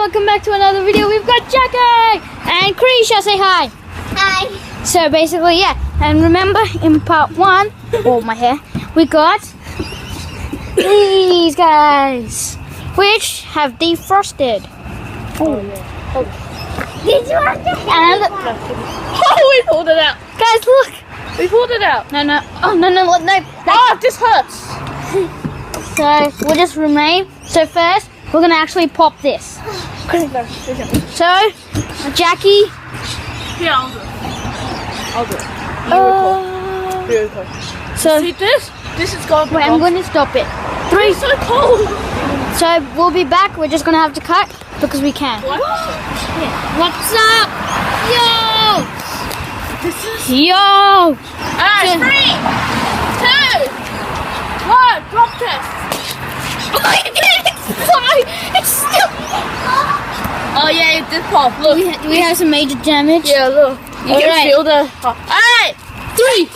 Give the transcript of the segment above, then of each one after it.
welcome back to another video. We've got Jackie and Krisha. Say hi. Hi. So basically, yeah. And remember, in part 1, oh my hair, we got these guys, which have defrosted. Did you want to And Oh, we pulled it out. guys, look. We pulled it out. No. Oh no. Oh, this hurts. So we'll just remain. So first, we're gonna actually pop this. So, Jackie. Yeah, I'll do it. You record. So See this? This is gonna be wait, I'm going to stop it. 3. It's so cold. So we'll be back. We're just gonna have to cut because we can. What? What's up? Yo! This is... Yo! Alright, Yeah. 3, 2, 1, drop test. Sorry, it's still. Oh yeah, it did pop. Look. Do we have some major damage? Yeah, look. You can Alright. feel the... Alright, 3,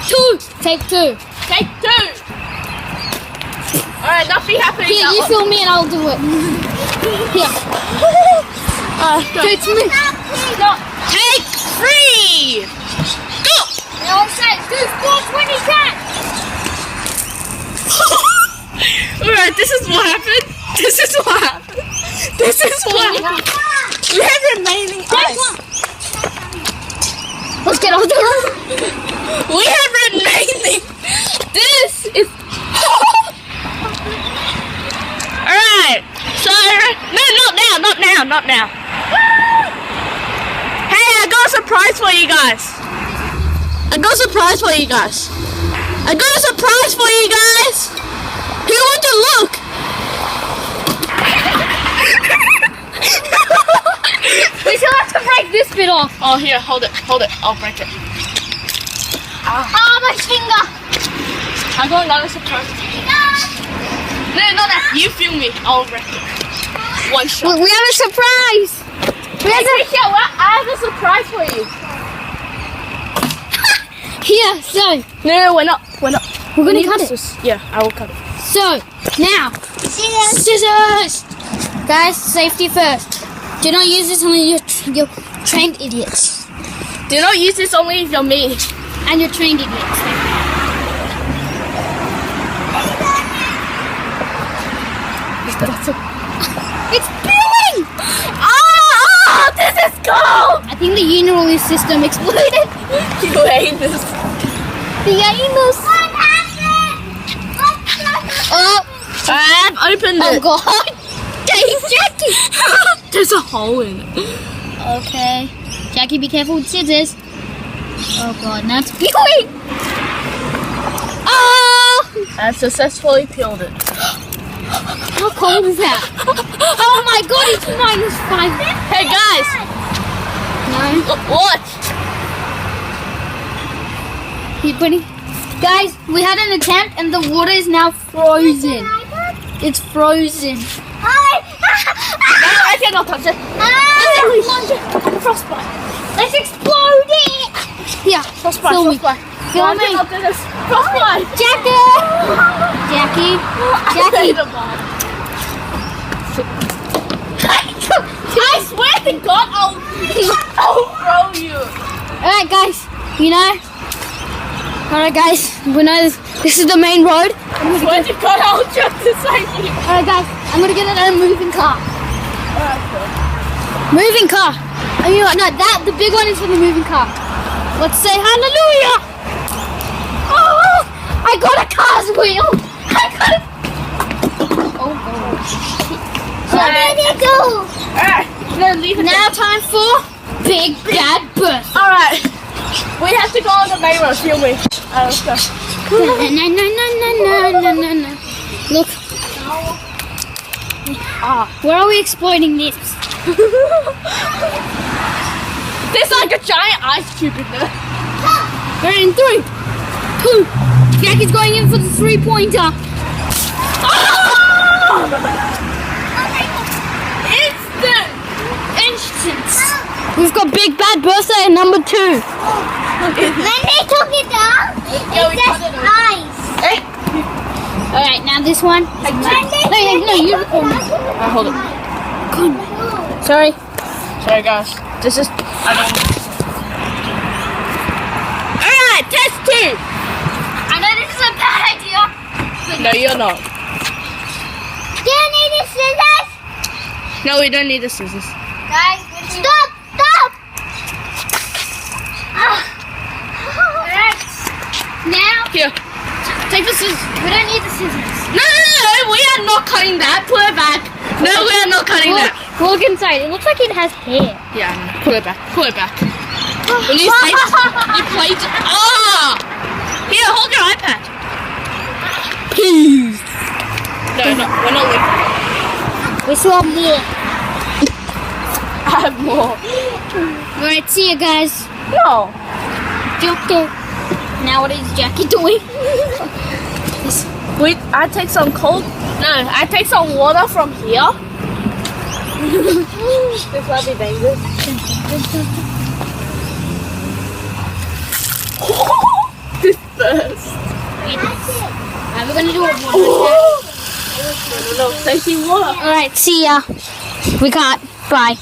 2, Take 2. take 2. Alright, nothing happening. Here, that you one. film me and I'll do it. Here. Go. It's me. No. Take 3. Go. It all says do sports when you can. Alright, this is what happened. This is what happened. This is what happened. We have remaining ice. Let's get all the. We have remaining. This is. Alright. So, no, not now. Hey, I got a surprise for you guys. Who want to look? We still have to break this bit off. Oh, here, hold it. I'll break it. Oh, my finger. I got another surprise. No, not that. You film me. I'll break it. One shot. We have a surprise. We have a. I have a surprise for you. Here, so No, we're not. we're gonna cut it. Yeah, I will cut it. So now, scissors. Guys, safety first. Do not use this unless you're trained idiots. Do not use this only if you're me. And you're trained idiots. It's peeling! Oh, this is cold! I think the urinary system exploded. You hate this. The anus. What happened? Oh, I've opened oh it. God. Dang, Jackie. There's a hole in it. Okay. Jackie, be careful with scissors. Oh God, now it's peeling. Oh! I've successfully peeled it. How cold is that? Oh my God, it's -5. Hey guys, No. what? Keep putting. Guys, we had an attempt and the water is now frozen. It's frozen. I cannot touch it. Frostbite. Let's explode it! Here, Frostbite. film me. Frostbite. Film me. I'll do this. Frostbite. Jackie! I swear to God, I'll throw you. Alright guys, you know. Alright guys, we know this is the main road. I swear to God, I'll jump beside you. Alright guys, I'm gonna get in a moving car. Moving car. Oh, you know what? No, the big one is for the moving car. Let's say hallelujah. Oh, I got a car's wheel. I got it. Oh, So where did it go? Alright, no, leave it now time for Big Bad Birth. Alright, we have to go on the main road. Film me. Let's go. No. Look. Where are we exploiting this? There's like a giant ice cube in there. We're in 3, 2. Jackie's going in for the 3-pointer. Instant. We've got Big Bad Birthday at number 2. When they took it down, Yeah, we it's cut just it off. ice. Hey, Alright, now this one. No, you record me. hold it. Sorry. Sorry, guys. This is. I don't. Alright, test it. I know this is a bad idea. No, you're not. Do you need the scissors? No, we don't need the scissors. Guys, Stop! Stop! alright. Now, Here, take the scissors. we don't need the scissors. No, we are not cutting that. Put it back. No, we are not cutting that. Look inside. It looks like it has hair. Yeah, no, put it back. Put it back. When you play, Here, hold your iPad. Please. No, we're not leaving. We still have more. I have more. Alright, see you guys. No. Okay. Now what is Jackie doing? Wait, I take some cold. No, I take some water from here. This might be dangerous. This burst. We're gonna do it. No, tasty water. Alright, see ya. We got. Bye.